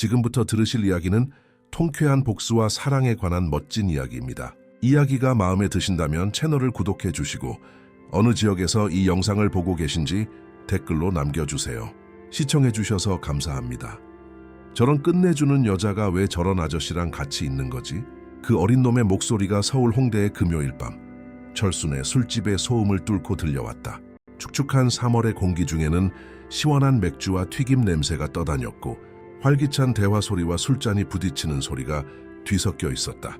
지금부터 들으실 이야기는 통쾌한 복수와 사랑에 관한 멋진 이야기입니다. 이야기가 마음에 드신다면 채널을 구독해 주시고 어느 지역에서 이 영상을 보고 계신지 댓글로 남겨주세요. 시청해 주셔서 감사합니다. 저런 끝내주는 여자가 왜 저런 아저씨랑 같이 있는 거지? 그 어린 놈의 목소리가 서울 홍대의 금요일 밤 철순의 술집의 소음을 뚫고 들려왔다. 축축한 3월의 공기 중에는 시원한 맥주와 튀김 냄새가 떠다녔고 활기찬 대화 소리와 술잔이 부딪히는 소리가 뒤섞여 있었다.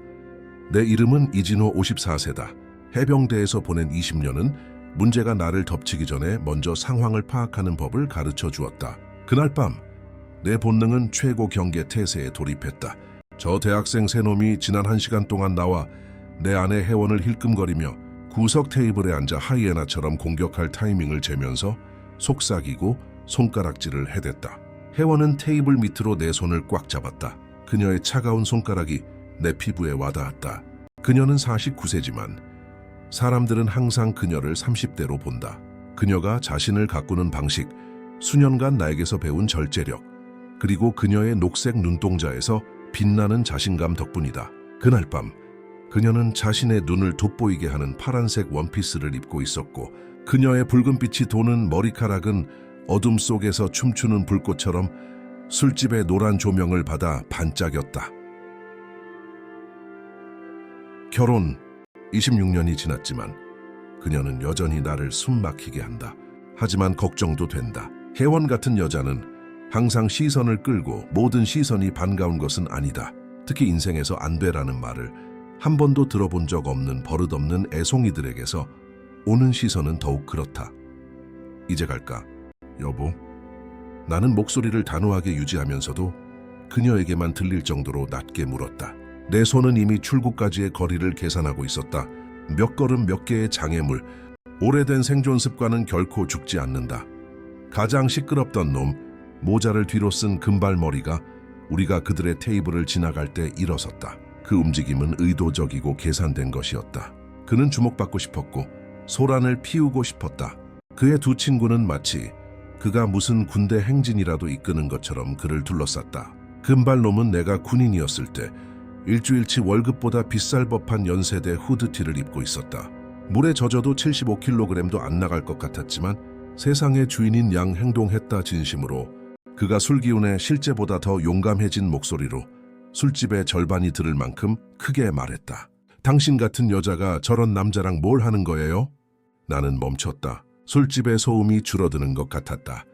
내 이름은 이진호 54세다. 해병대에서 보낸 20년은 문제가 나를 덮치기 전에 먼저 상황을 파악하는 법을 가르쳐 주었다. 그날 밤 내 본능은 최고 경계 태세에 돌입했다. 저 대학생 새놈이 지난 1시간 동안 나와 내 아내 혜원을 힐끔거리며 구석 테이블에 앉아 하이에나처럼 공격할 타이밍을 재면서 속삭이고 손가락질을 해댔다. 혜원은 테이블 밑으로 내 손을 꽉 잡았다. 그녀의 차가운 손가락이 내 피부에 와닿았다. 그녀는 49세지만 사람들은 항상 그녀를 30대로 본다. 그녀가 자신을 가꾸는 방식, 수년간 나에게서 배운 절제력, 그리고 그녀의 녹색 눈동자에서 빛나는 자신감 덕분이다. 그날 밤 그녀는 자신의 눈을 돋보이게 하는 파란색 원피스를 입고 있었고 그녀의 붉은빛이 도는 머리카락은 어둠 속에서 춤추는 불꽃처럼 술집의 노란 조명을 받아 반짝였다. 결혼 26년이 지났지만 그녀는 여전히 나를 숨막히게 한다. 하지만 걱정도 된다. 혜원 같은 여자는 항상 시선을 끌고 모든 시선이 반가운 것은 아니다. 특히 인생에서 안 되라는 말을 한 번도 들어본 적 없는 버릇없는 애송이들에게서 오는 시선은 더욱 그렇다. 이제 갈까? 여보? 나는 목소리를 단호하게 유지하면서도 그녀에게만 들릴 정도로 낮게 물었다. 내 손은 이미 출구까지의 거리를 계산하고 있었다. 몇 걸음 몇 개의 장애물, 오래된 생존 습관은 결코 죽지 않는다. 가장 시끄럽던 놈, 모자를 뒤로 쓴 금발머리가 우리가 그들의 테이블을 지나갈 때 일어섰다. 그 움직임은 의도적이고 계산된 것이었다. 그는 주목받고 싶었고 소란을 피우고 싶었다. 그의 두 친구는 마치 그가 무슨 군대 행진이라도 이끄는 것처럼 그를 둘러쌌다. 금발놈은 내가 군인이었을 때 일주일치 월급보다 비쌀 법한 연세대 후드티를 입고 있었다. 물에 젖어도 75kg도 안 나갈 것 같았지만 세상의 주인인 양 행동했다 진심으로. 그가 술기운에 실제보다 더 용감해진 목소리로 술집의 절반이 들을 만큼 크게 말했다. 당신 같은 여자가 저런 남자랑 뭘 하는 거예요? 나는 멈췄다. 술집의 소음이 줄어드는 것 같았다.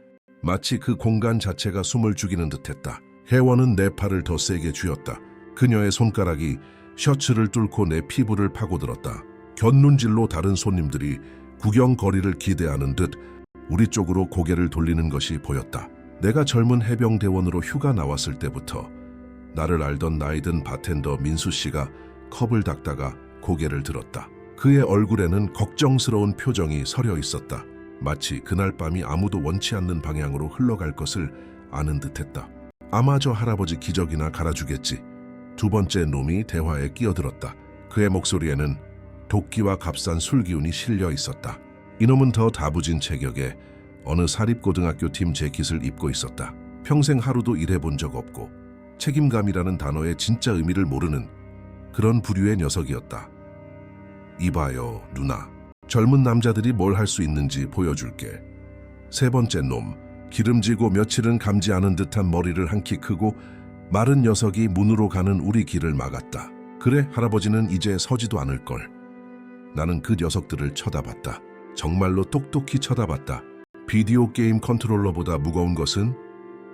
마치 그 공간 자체가 숨을 죽이는 듯했다. 혜원은 내 팔을 더 세게 쥐었다. 그녀의 손가락이 셔츠를 뚫고 내 피부를 파고들었다. 곁눈질로 다른 손님들이 구경거리를 기대하는 듯 우리 쪽으로 고개를 돌리는 것이 보였다. 내가 젊은 해병대원으로 휴가 나왔을 때부터 나를 알던 나이든 바텐더 민수 씨가 컵을 닦다가 고개를 들었다. 그의 얼굴에는 걱정스러운 표정이 서려 있었다. 마치 그날 밤이 아무도 원치 않는 방향으로 흘러갈 것을 아는 듯했다. 아마 저 할아버지 기적이나 갈아주겠지. 두 번째 놈이 대화에 끼어들었다. 그의 목소리에는 도끼와 값싼 술기운이 실려 있었다. 이놈은 더 다부진 체격에 어느 사립고등학교 팀 재킷을 입고 있었다. 평생 하루도 일해본 적 없고 책임감이라는 단어의 진짜 의미를 모르는 그런 부류의 녀석이었다. 이봐요, 누나. 젊은 남자들이 뭘 할 수 있는지 보여줄게. 세 번째 놈, 기름지고 며칠은 감지 않은 듯한 머리를 한 키 크고 마른 녀석이 문으로 가는 우리 길을 막았다. 그래, 할아버지는 이제 서지도 않을걸. 나는 그 녀석들을 쳐다봤다. 정말로 똑똑히 쳐다봤다. 비디오 게임 컨트롤러보다 무거운 것은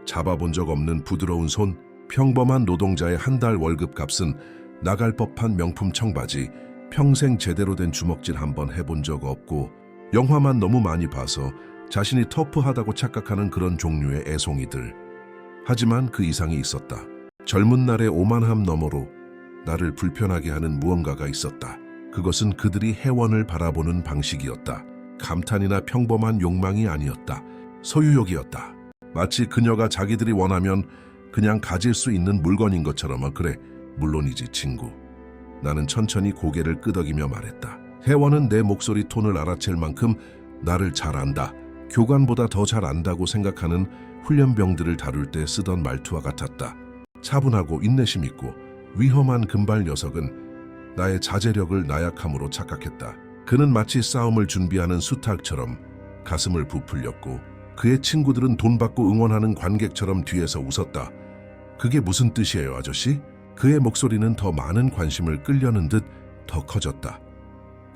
잡아본 적 없는 부드러운 손, 평범한 노동자의 한 달 월급 값은 나갈 법한 명품 청바지, 평생 제대로 된 주먹질 한번 해본 적 없고 영화만 너무 많이 봐서 자신이 터프하다고 착각하는 그런 종류의 애송이들. 하지만 그 이상이 있었다. 젊은 날의 오만함 너머로 나를 불편하게 하는 무언가가 있었다. 그것은 그들이 혜원을 바라보는 방식이었다. 감탄이나 평범한 욕망이 아니었다. 소유욕이었다. 마치 그녀가 자기들이 원하면 그냥 가질 수 있는 물건인 것처럼. 그래, 물론이지 친구. 나는 천천히 고개를 끄덕이며 말했다. 혜원은 내 목소리 톤을 알아챌 만큼 나를 잘 안다. 교관보다 더 잘 안다고 생각하는 훈련병들을 다룰 때 쓰던 말투와 같았다. 차분하고 인내심 있고 위험한 금발 녀석은 나의 자제력을 나약함으로 착각했다. 그는 마치 싸움을 준비하는 수탉처럼 가슴을 부풀렸고 그의 친구들은 돈 받고 응원하는 관객처럼 뒤에서 웃었다. 그게 무슨 뜻이에요, 아저씨? 그의 목소리는 더 많은 관심을 끌려는 듯 더 커졌다.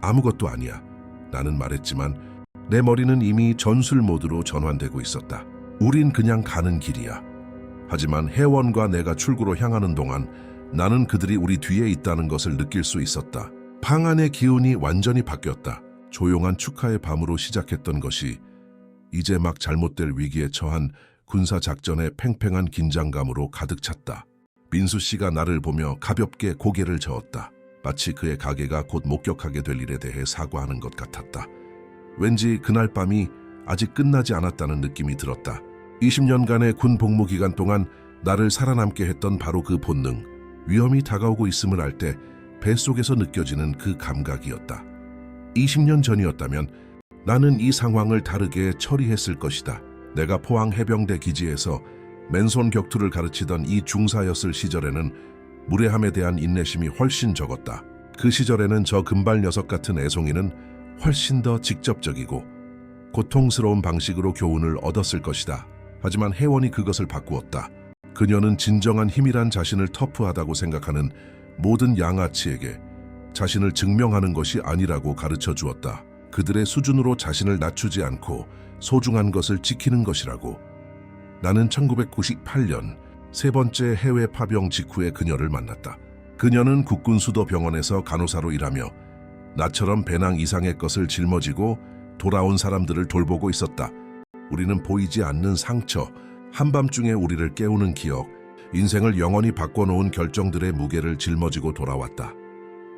아무것도 아니야. 나는 말했지만 내 머리는 이미 전술 모드로 전환되고 있었다. 우린 그냥 가는 길이야. 하지만 혜원과 내가 출구로 향하는 동안 나는 그들이 우리 뒤에 있다는 것을 느낄 수 있었다. 방 안의 기운이 완전히 바뀌었다. 조용한 축하의 밤으로 시작했던 것이 이제 막 잘못될 위기에 처한 군사작전의 팽팽한 긴장감으로 가득 찼다. 민수 씨가 나를 보며 가볍게 고개를 저었다. 마치 그의 가게가 곧 목격하게 될 일에 대해 사과하는 것 같았다. 왠지 그날 밤이 아직 끝나지 않았다는 느낌이 들었다. 20년간의 군 복무 기간 동안 나를 살아남게 했던 바로 그 본능, 위험이 다가오고 있음을 알 때 뱃속에서 느껴지는 그 감각이었다. 20년 전이었다면 나는 이 상황을 다르게 처리했을 것이다. 내가 포항 해병대 기지에서 맨손 격투를 가르치던 이 중사였을 시절에는 무례함에 대한 인내심이 훨씬 적었다. 그 시절에는 저 금발 녀석 같은 애송이는 훨씬 더 직접적이고 고통스러운 방식으로 교훈을 얻었을 것이다. 하지만 혜원이 그것을 바꾸었다. 그녀는 진정한 힘이란 자신을 터프하다고 생각하는 모든 양아치에게 자신을 증명하는 것이 아니라고 가르쳐 주었다. 그들의 수준으로 자신을 낮추지 않고 소중한 것을 지키는 것이라고. 나는 1998년 세 번째 해외 파병 직후에 그녀를 만났다. 그녀는 국군수도병원에서 간호사로 일하며 나처럼 배낭 이상의 것을 짊어지고 돌아온 사람들을 돌보고 있었다. 우리는 보이지 않는 상처, 한밤중에 우리를 깨우는 기억, 인생을 영원히 바꿔놓은 결정들의 무게를 짊어지고 돌아왔다.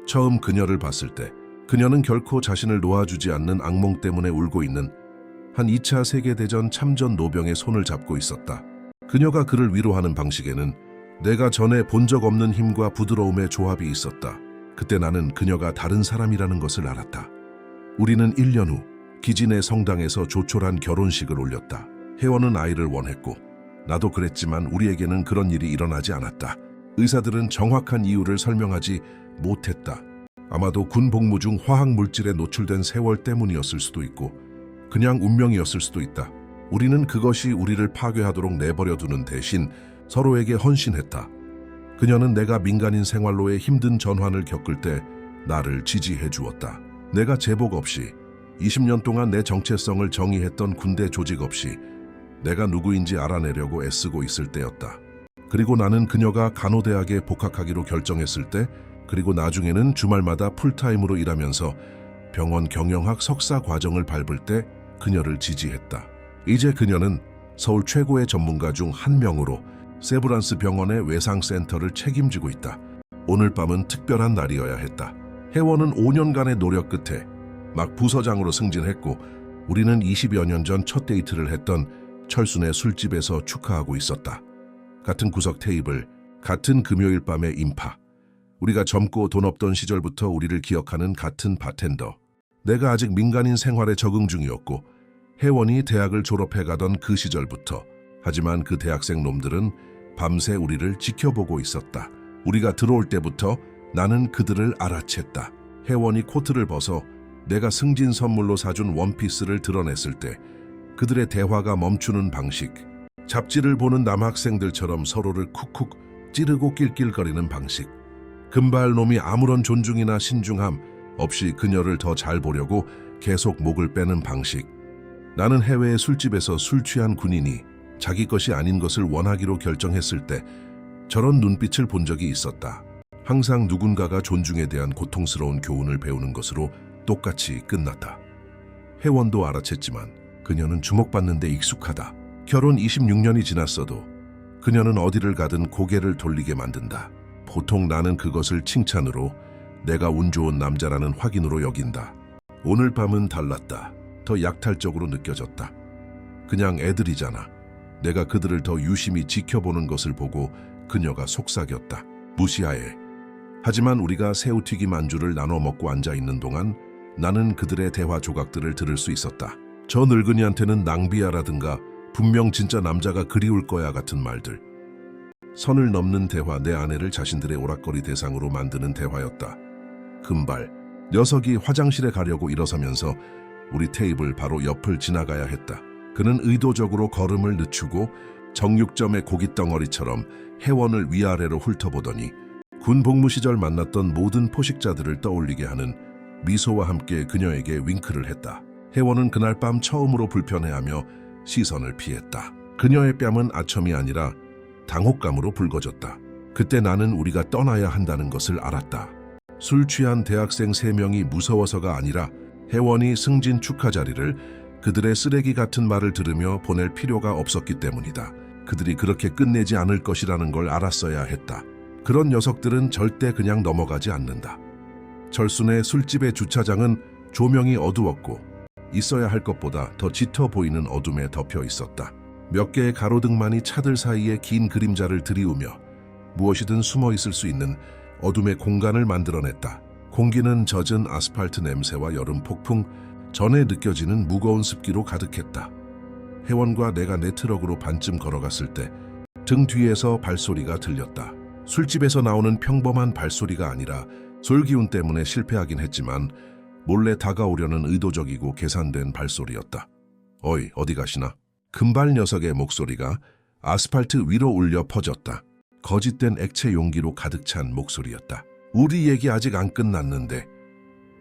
처음 그녀를 봤을 때 그녀는 결코 자신을 놓아주지 않는 악몽 때문에 울고 있는 한 2차 세계대전 참전 노병의 손을 잡고 있었다. 그녀가 그를 위로하는 방식에는 내가 전에 본 적 없는 힘과 부드러움의 조합이 있었다. 그때 나는 그녀가 다른 사람이라는 것을 알았다. 우리는 1년 후 기지 내 성당에서 조촐한 결혼식을 올렸다. 혜원은 아이를 원했고 나도 그랬지만 우리에게는 그런 일이 일어나지 않았다. 의사들은 정확한 이유를 설명하지 못했다. 아마도 군 복무 중 화학 물질에 노출된 세월 때문이었을 수도 있고 그냥 운명이었을 수도 있다. 우리는 그것이 우리를 파괴하도록 내버려 두는 대신 서로에게 헌신했다. 그녀는 내가 민간인 생활로의 힘든 전환을 겪을 때 나를 지지해 주었다. 내가 제복 없이 20년 동안 내 정체성을 정의했던 군대 조직 없이 내가 누구인지 알아내려고 애쓰고 있을 때였다. 그리고 나는 그녀가 간호대학에 복학하기로 결정했을 때, 그리고 나중에는 주말마다 풀타임으로 일하면서 병원 경영학 석사 과정을 밟을 때 그녀를 지지했다. 이제 그녀는 서울 최고의 전문가 중 한 명으로 세브란스 병원의 외상센터를 책임지고 있다. 오늘 밤은 특별한 날이어야 했다. 혜원은 5년간의 노력 끝에 막 부서장으로 승진했고 우리는 20여 년 전 첫 데이트를 했던 철순의 술집에서 축하하고 있었다. 같은 구석 테이블, 같은 금요일 밤의 인파. 우리가 젊고 돈 없던 시절부터 우리를 기억하는 같은 바텐더. 내가 아직 민간인 생활에 적응 중이었고 혜원이 대학을 졸업해 가던 그 시절부터. 하지만 그 대학생 놈들은 밤새 우리를 지켜보고 있었다. 우리가 들어올 때부터 나는 그들을 알아챘다. 혜원이 코트를 벗어 내가 승진 선물로 사준 원피스를 드러냈을 때 그들의 대화가 멈추는 방식, 잡지를 보는 남학생들처럼 서로를 쿡쿡 찌르고 낄낄거리는 방식, 금발놈이 아무런 존중이나 신중함 없이 그녀를 더 잘 보려고 계속 목을 빼는 방식. 나는 해외의 술집에서 술 취한 군인이 자기 것이 아닌 것을 원하기로 결정했을 때 저런 눈빛을 본 적이 있었다. 항상 누군가가 존중에 대한 고통스러운 교훈을 배우는 것으로 똑같이 끝났다. 혜원도 알아챘지만 그녀는 주목받는 데 익숙하다. 결혼 26년이 지났어도 그녀는 어디를 가든 고개를 돌리게 만든다. 보통 나는 그것을 칭찬으로, 내가 운 좋은 남자라는 확인으로 여긴다. 오늘 밤은 달랐다. 더 약탈적으로 느껴졌다. 그냥 애들이잖아. 내가 그들을 더 유심히 지켜보는 것을 보고 그녀가 속삭였다. 무시하에. 하지만 우리가 새우튀김 안주를 나눠 먹고 앉아있는 동안 나는 그들의 대화 조각들을 들을 수 있었다. 저 늙은이한테는 낭비야라든가 분명 진짜 남자가 그리울 거야 같은 말들. 선을 넘는 대화, 내 아내를 자신들의 오락거리 대상으로 만드는 대화였다. 금발 녀석이 화장실에 가려고 일어서면서 우리 테이블 바로 옆을 지나가야 했다. 그는 의도적으로 걸음을 늦추고 정육점의 고깃덩어리처럼 혜원을 위아래로 훑어보더니 군 복무 시절 만났던 모든 포식자들을 떠올리게 하는 미소와 함께 그녀에게 윙크를 했다. 혜원은 그날 밤 처음으로 불편해하며 시선을 피했다. 그녀의 뺨은 아첨이 아니라 당혹감으로 붉어졌다. 그때 나는 우리가 떠나야 한다는 것을 알았다. 술 취한 대학생 3명이 무서워서가 아니라 혜원이 승진 축하 자리를 그들의 쓰레기 같은 말을 들으며 보낼 필요가 없었기 때문이다. 그들이 그렇게 끝내지 않을 것이라는 걸 알았어야 했다. 그런 녀석들은 절대 그냥 넘어가지 않는다. 철순의 술집의 주차장은 조명이 어두웠고 있어야 할 것보다 더 짙어 보이는 어둠에 덮여 있었다. 몇 개의 가로등만이 차들 사이에 긴 그림자를 들이우며 무엇이든 숨어 있을 수 있는 어둠의 공간을 만들어냈다. 공기는 젖은 아스팔트 냄새와 여름 폭풍, 전에 느껴지는 무거운 습기로 가득했다. 혜원과 내가 내 트럭으로 반쯤 걸어갔을 때 등 뒤에서 발소리가 들렸다. 술집에서 나오는 평범한 발소리가 아니라 솔기운 때문에 실패하긴 했지만 몰래 다가오려는 의도적이고 계산된 발소리였다. 어이, 어디 가시나? 금발 녀석의 목소리가 아스팔트 위로 울려 퍼졌다. 거짓된 액체 용기로 가득 찬 목소리였다. 우리 얘기 아직 안 끝났는데.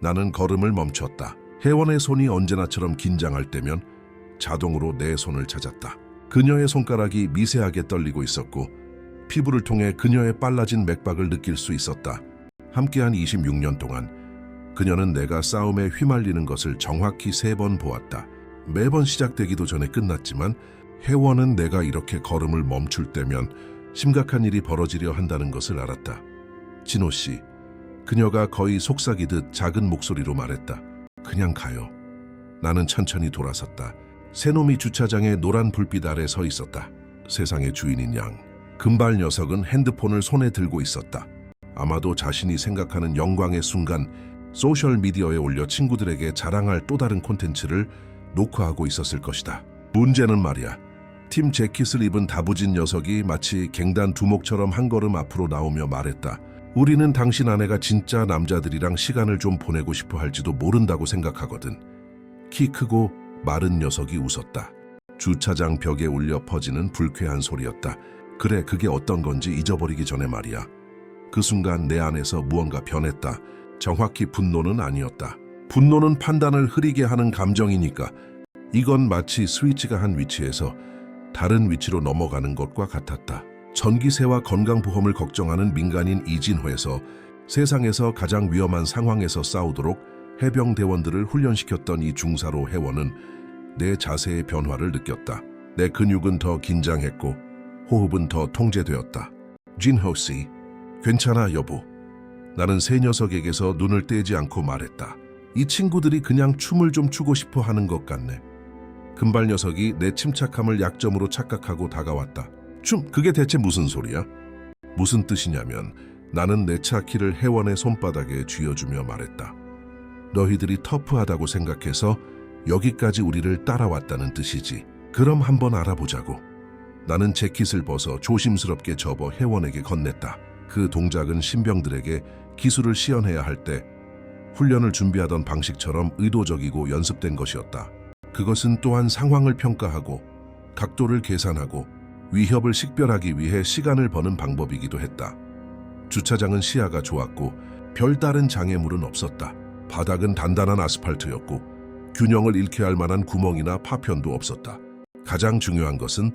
나는 걸음을 멈췄다. 혜원의 손이 언제나처럼 긴장할 때면 자동으로 내 손을 찾았다. 그녀의 손가락이 미세하게 떨리고 있었고 피부를 통해 그녀의 빨라진 맥박을 느낄 수 있었다. 함께한 26년 동안 그녀는 내가 싸움에 휘말리는 것을 정확히 3번 보았다. 매번 시작되기도 전에 끝났지만 혜원은 내가 이렇게 걸음을 멈출 때면 심각한 일이 벌어지려 한다는 것을 알았다. 진호 씨, 그녀가 거의 속삭이듯 작은 목소리로 말했다. 그냥 가요. 나는 천천히 돌아섰다. 새놈이 주차장의 노란 불빛 아래 서 있었다. 세상의 주인인 양. 금발 녀석은 핸드폰을 손에 들고 있었다. 아마도 자신이 생각하는 영광의 순간 소셜미디어에 올려 친구들에게 자랑할 또 다른 콘텐츠를 녹화하고 있었을 것이다. 문제는 말이야. 팀 재킷을 입은 다부진 녀석이 마치 갱단 두목처럼 한 걸음 앞으로 나오며 말했다. 우리는 당신 아내가 진짜 남자들이랑 시간을 좀 보내고 싶어 할지도 모른다고 생각하거든. 키 크고 마른 녀석이 웃었다. 주차장 벽에 울려 퍼지는 불쾌한 소리였다. 그래, 그게 어떤 건지 잊어버리기 전에 말이야. 그 순간 내 안에서 무언가 변했다. 정확히 분노는 아니었다. 분노는 판단을 흐리게 하는 감정이니까. 이건 마치 스위치가 한 위치에서 다른 위치로 넘어가는 것과 같았다. 전기세와 건강보험을 걱정하는 민간인 이진호에서 세상에서 가장 위험한 상황에서 싸우도록 해병대원들을 훈련시켰던 이 중사로 혜원은 내 자세의 변화를 느꼈다. 내 근육은 더 긴장했고 호흡은 더 통제되었다. 진호 씨, 괜찮아 여보. 나는 새 녀석에게서 눈을 떼지 않고 말했다. 이 친구들이 그냥 춤을 좀 추고 싶어 하는 것 같네. 금발 녀석이 내 침착함을 약점으로 착각하고 다가왔다. 춤? 그게 대체 무슨 소리야? 무슨 뜻이냐면 나는 내 차 키를 혜원의 손바닥에 쥐어주며 말했다. 너희들이 터프하다고 생각해서 여기까지 우리를 따라왔다는 뜻이지. 그럼 한번 알아보자고. 나는 재킷을 벗어 조심스럽게 접어 혜원에게 건넸다. 그 동작은 신병들에게 기술을 시연해야 할 때 훈련을 준비하던 방식처럼 의도적이고 연습된 것이었다. 그것은 또한 상황을 평가하고 각도를 계산하고 위협을 식별하기 위해 시간을 버는 방법이기도 했다. 주차장은 시야가 좋았고 별다른 장애물은 없었다. 바닥은 단단한 아스팔트였고 균형을 잃게 할 만한 구멍이나 파편도 없었다. 가장 중요한 것은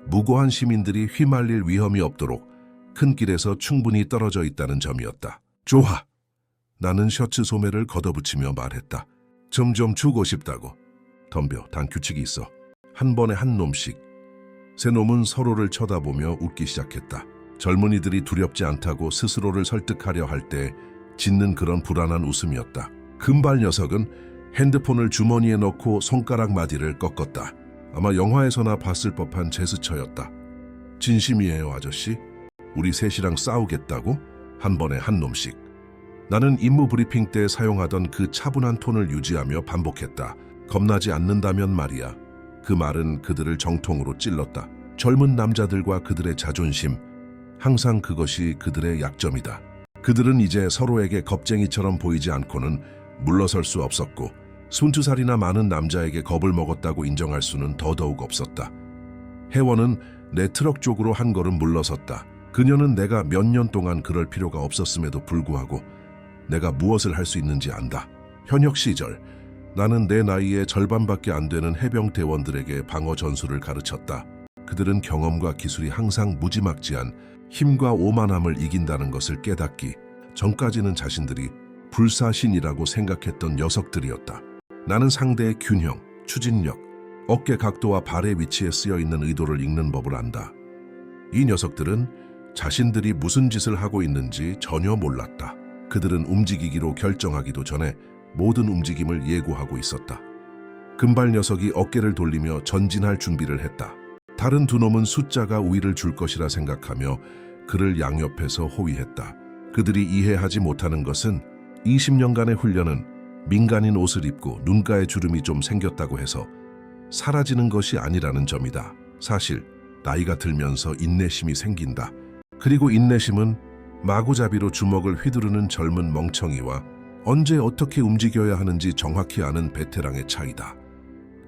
무고한 시민들이 휘말릴 위험이 없도록 큰 길에서 충분히 떨어져 있다는 점이었다. 좋아. 나는 셔츠 소매를 걷어붙이며 말했다. 점점 주고 싶다고. 덤벼, 단 규칙이 있어. 한 번에 한 놈씩. 세 놈은 서로를 쳐다보며 웃기 시작했다. 젊은이들이 두렵지 않다고 스스로를 설득하려 할 때 짓는 그런 불안한 웃음이었다. 금발 녀석은 핸드폰을 주머니에 넣고 손가락 마디를 꺾었다. 아마 영화에서나 봤을 법한 제스처였다. 진심이에요, 아저씨? 우리 셋이랑 싸우겠다고? 한 번에 한 놈씩. 나는 임무 브리핑 때 사용하던 그 차분한 톤을 유지하며 반복했다. 겁나지 않는다면 말이야. 그 말은 그들을 정통으로 찔렀다. 젊은 남자들과 그들의 자존심, 항상 그것이 그들의 약점이다. 그들은 이제 서로에게 겁쟁이처럼 보이지 않고는 물러설 수 없었고 순투살이나 많은 남자에게 겁을 먹었다고 인정할 수는 더더욱 없었다. 혜원은 내 트럭 쪽으로 한 걸음 물러섰다. 그녀는 내가 몇 년 동안 그럴 필요가 없었음에도 불구하고 내가 무엇을 할 수 있는지 안다. 현역 시절 나는 내 나이의 절반밖에 안 되는 해병 대원들에게 방어 전술을 가르쳤다. 그들은 경험과 기술이 항상 무지막지한 힘과 오만함을 이긴다는 것을 깨닫기 전까지는 자신들이 불사신이라고 생각했던 녀석들이었다. 나는 상대의 균형, 추진력, 어깨 각도와 발의 위치에 쓰여 있는 의도를 읽는 법을 안다. 이 녀석들은 자신들이 무슨 짓을 하고 있는지 전혀 몰랐다. 그들은 움직이기로 결정하기도 전에 모든 움직임을 예고하고 있었다. 금발 녀석이 어깨를 돌리며 전진할 준비를 했다. 다른 두 놈은 숫자가 우위를 줄 것이라 생각하며 그를 양옆에서 호위했다. 그들이 이해하지 못하는 것은 20년간의 훈련은 민간인 옷을 입고 눈가에 주름이 좀 생겼다고 해서 사라지는 것이 아니라는 점이다. 사실 나이가 들면서 인내심이 생긴다. 그리고 인내심은 마구잡이로 주먹을 휘두르는 젊은 멍청이와 언제 어떻게 움직여야 하는지 정확히 아는 베테랑의 차이다.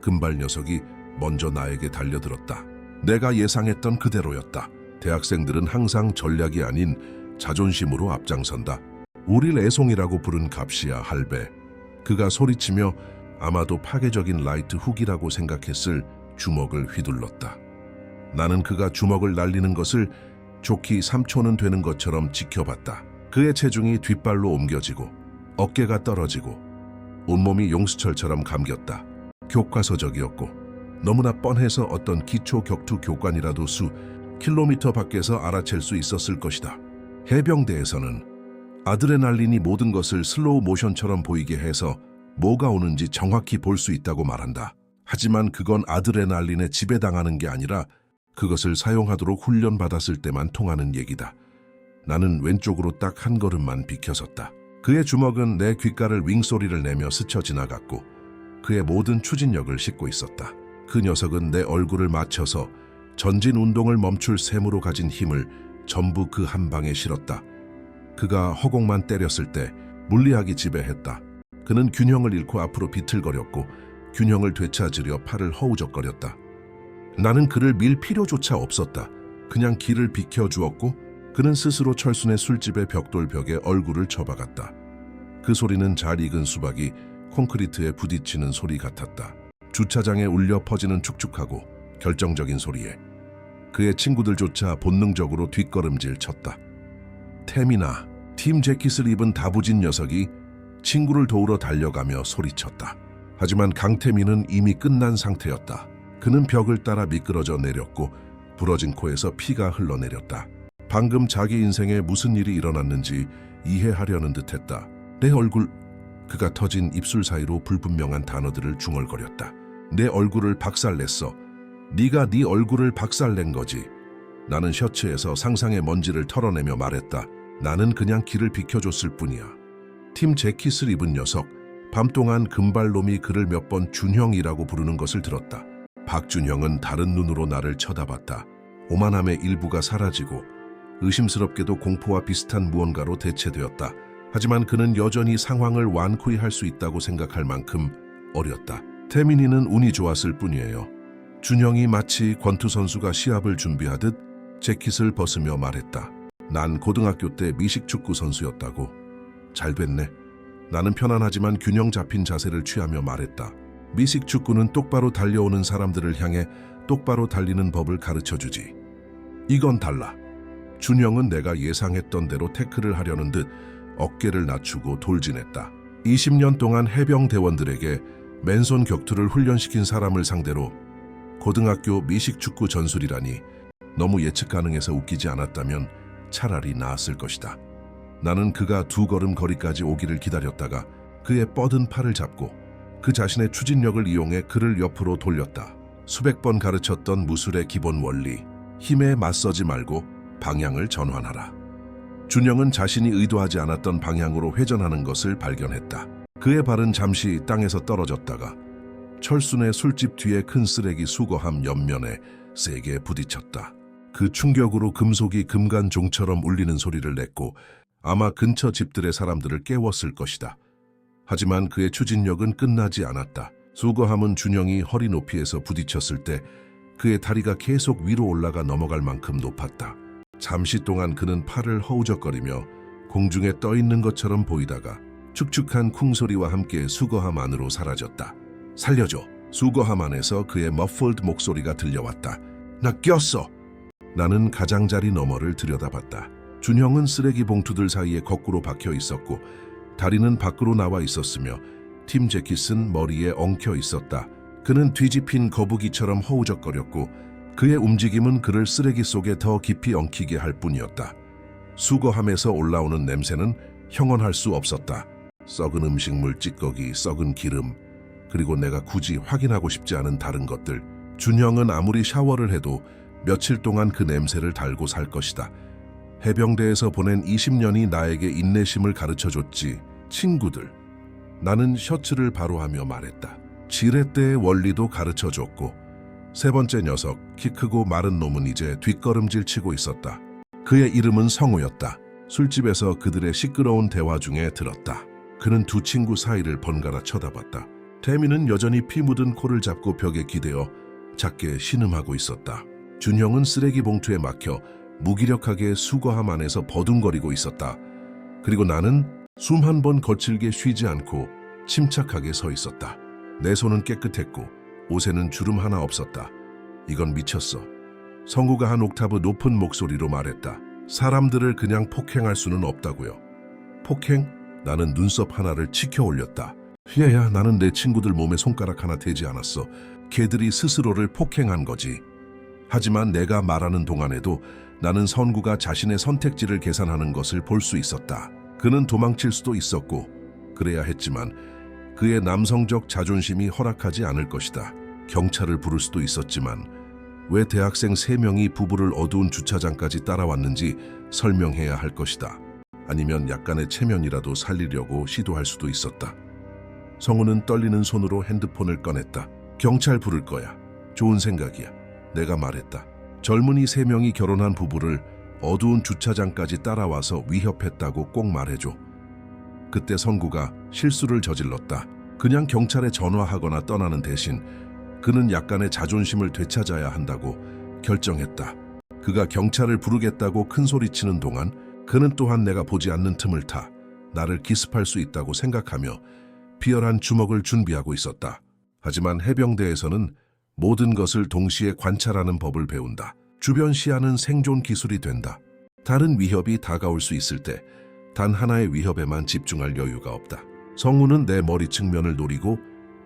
금발 녀석이 먼저 나에게 달려들었다. 내가 예상했던 그대로였다. 대학생들은 항상 전략이 아닌 자존심으로 앞장선다. 우릴 애송이라고 부른 갑시야 할배. 그가 소리치며 아마도 파괴적인 라이트 훅이라고 생각했을 주먹을 휘둘렀다. 나는 그가 주먹을 날리는 것을 좋기 3초는 되는 것처럼 지켜봤다. 그의 체중이 뒷발로 옮겨지고 어깨가 떨어지고 온몸이 용수철처럼 감겼다. 교과서적이었고 너무나 뻔해서 어떤 기초 격투 교관이라도 수 킬로미터 밖에서 알아챌 수 있었을 것이다. 해병대에서는 아드레날린이 모든 것을 슬로우 모션처럼 보이게 해서 뭐가 오는지 정확히 볼 수 있다고 말한다. 하지만 그건 아드레날린에 지배당하는 게 아니라 그것을 사용하도록 훈련받았을 때만 통하는 얘기다. 나는 왼쪽으로 딱 한 걸음만 비켜섰다. 그의 주먹은 내 귓가를 윙소리를 내며 스쳐 지나갔고 그의 모든 추진력을 싣고 있었다. 그 녀석은 내 얼굴을 맞춰서 전진 운동을 멈출 셈으로 가진 힘을 전부 그 한 방에 실었다. 그가 허공만 때렸을 때 물리학이 지배했다. 그는 균형을 잃고 앞으로 비틀거렸고 균형을 되찾으려 팔을 허우적거렸다. 나는 그를 밀 필요조차 없었다. 그냥 길을 비켜주었고 그는 스스로 철순의 술집의 벽돌벽에 얼굴을 쳐박았다. 그 소리는 잘 익은 수박이 콘크리트에 부딪히는 소리 같았다. 주차장에 울려 퍼지는 축축하고 결정적인 소리에 그의 친구들조차 본능적으로 뒷걸음질 쳤다. 태미나, 팀 재킷을 입은 다부진 녀석이 친구를 도우러 달려가며 소리쳤다. 하지만 강태민은 이미 끝난 상태였다. 그는 벽을 따라 미끄러져 내렸고 부러진 코에서 피가 흘러내렸다. 방금 자기 인생에 무슨 일이 일어났는지 이해하려는 듯했다. 내 얼굴... 그가 터진 입술 사이로 불분명한 단어들을 중얼거렸다. 내 얼굴을 박살냈어. 네가 네 얼굴을 박살낸 거지. 나는 셔츠에서 상상의 먼지를 털어내며 말했다. 나는 그냥 길을 비켜줬을 뿐이야. 팀 재킷을 입은 녀석, 밤동안 금발놈이 그를 몇 번 준형이라고 부르는 것을 들었다. 박준형은 다른 눈으로 나를 쳐다봤다. 오만함의 일부가 사라지고 의심스럽게도 공포와 비슷한 무언가로 대체되었다. 하지만 그는 여전히 상황을 완코히 할 수 있다고 생각할 만큼 어렸다. 태민이는 운이 좋았을 뿐이에요. 준형이 마치 권투 선수가 시합을 준비하듯 재킷을 벗으며 말했다. 난 고등학교 때 미식축구 선수였다고. 잘 됐네. 나는 편안하지만 균형 잡힌 자세를 취하며 말했다. 미식축구는 똑바로 달려오는 사람들을 향해 똑바로 달리는 법을 가르쳐주지. 이건 달라. 준형은 내가 예상했던 대로 태클을 하려는 듯 어깨를 낮추고 돌진했다. 20년 동안 해병대원들에게 맨손 격투를 훈련시킨 사람을 상대로 고등학교 미식축구 전술이라니 너무 예측 가능해서 웃기지 않았다면 차라리 나았을 것이다. 나는 그가 두 걸음 거리까지 오기를 기다렸다가 그의 뻗은 팔을 잡고 그 자신의 추진력을 이용해 그를 옆으로 돌렸다. 수백 번 가르쳤던 무술의 기본 원리, 힘에 맞서지 말고 방향을 전환하라. 준영은 자신이 의도하지 않았던 방향으로 회전하는 것을 발견했다. 그의 발은 잠시 땅에서 떨어졌다가 철순의 술집 뒤에 큰 쓰레기 수거함 옆면에 세게 부딪혔다. 그 충격으로 금속이 금간종처럼 울리는 소리를 냈고 아마 근처 집들의 사람들을 깨웠을 것이다. 하지만 그의 추진력은 끝나지 않았다. 수거함은 준영이 허리 높이에서 부딪혔을 때 그의 다리가 계속 위로 올라가 넘어갈 만큼 높았다. 잠시 동안 그는 팔을 허우적거리며 공중에 떠 있는 것처럼 보이다가 축축한 쿵소리와 함께 수거함 안으로 사라졌다. 살려줘. 수거함 안에서 그의 머플드 목소리가 들려왔다. 나 꼈어. 나는 가장자리 너머를 들여다봤다. 준형은 쓰레기 봉투들 사이에 거꾸로 박혀 있었고 다리는 밖으로 나와 있었으며 팀 재킷은 머리에 엉켜 있었다. 그는 뒤집힌 거북이처럼 허우적거렸고 그의 움직임은 그를 쓰레기 속에 더 깊이 엉키게 할 뿐이었다. 수거함에서 올라오는 냄새는 형언할 수 없었다. 썩은 음식물 찌꺼기, 썩은 기름, 그리고 내가 굳이 확인하고 싶지 않은 다른 것들. 준형은 아무리 샤워를 해도 며칠 동안 그 냄새를 달고 살 것이다. 해병대에서 보낸 20년이 나에게 인내심을 가르쳐줬지. 친구들. 나는 셔츠를 바로 하며 말했다. 지렛대의 원리도 가르쳐줬고 세 번째 녀석, 키 크고 마른 놈은 이제 뒷걸음질 치고 있었다. 그의 이름은 성우였다. 술집에서 그들의 시끄러운 대화 중에 들었다. 그는 두 친구 사이를 번갈아 쳐다봤다. 태민은 여전히 피 묻은 코를 잡고 벽에 기대어 작게 신음하고 있었다. 준형은 쓰레기 봉투에 막혀 무기력하게 수거함 안에서 버둥거리고 있었다. 그리고 나는 숨 한 번 거칠게 쉬지 않고 침착하게 서 있었다. 내 손은 깨끗했고 옷에는 주름 하나 없었다. 이건 미쳤어. 성구가 한 옥타브 높은 목소리로 말했다. 사람들을 그냥 폭행할 수는 없다고요. 폭행? 나는 눈썹 하나를 치켜 올렸다. 얘야, 나는 내 친구들 몸에 손가락 하나 대지 않았어. 걔들이 스스로를 폭행한 거지. 하지만 내가 말하는 동안에도 나는 선구가 자신의 선택지를 계산하는 것을 볼 수 있었다. 그는 도망칠 수도 있었고 그래야 했지만 그의 남성적 자존심이 허락하지 않을 것이다. 경찰을 부를 수도 있었지만 왜 대학생 3명이 부부를 어두운 주차장까지 따라왔는지 설명해야 할 것이다. 아니면 약간의 체면이라도 살리려고 시도할 수도 있었다. 성우는 떨리는 손으로 핸드폰을 꺼냈다. 경찰 부를 거야. 좋은 생각이야. 내가 말했다. 젊은이 3명이 결혼한 부부를 어두운 주차장까지 따라와서 위협했다고 꼭 말해줘. 그때 선구가 실수를 저질렀다. 그냥 경찰에 전화하거나 떠나는 대신 그는 약간의 자존심을 되찾아야 한다고 결정했다. 그가 경찰을 부르겠다고 큰소리치는 동안 그는 또한 내가 보지 않는 틈을 타 나를 기습할 수 있다고 생각하며 비열한 주먹을 준비하고 있었다. 하지만 해병대에서는 모든 것을 동시에 관찰하는 법을 배운다. 주변 시야는 생존 기술이 된다. 다른 위협이 다가올 수 있을 때 단 하나의 위협에만 집중할 여유가 없다. 성우는 내 머리 측면을 노리고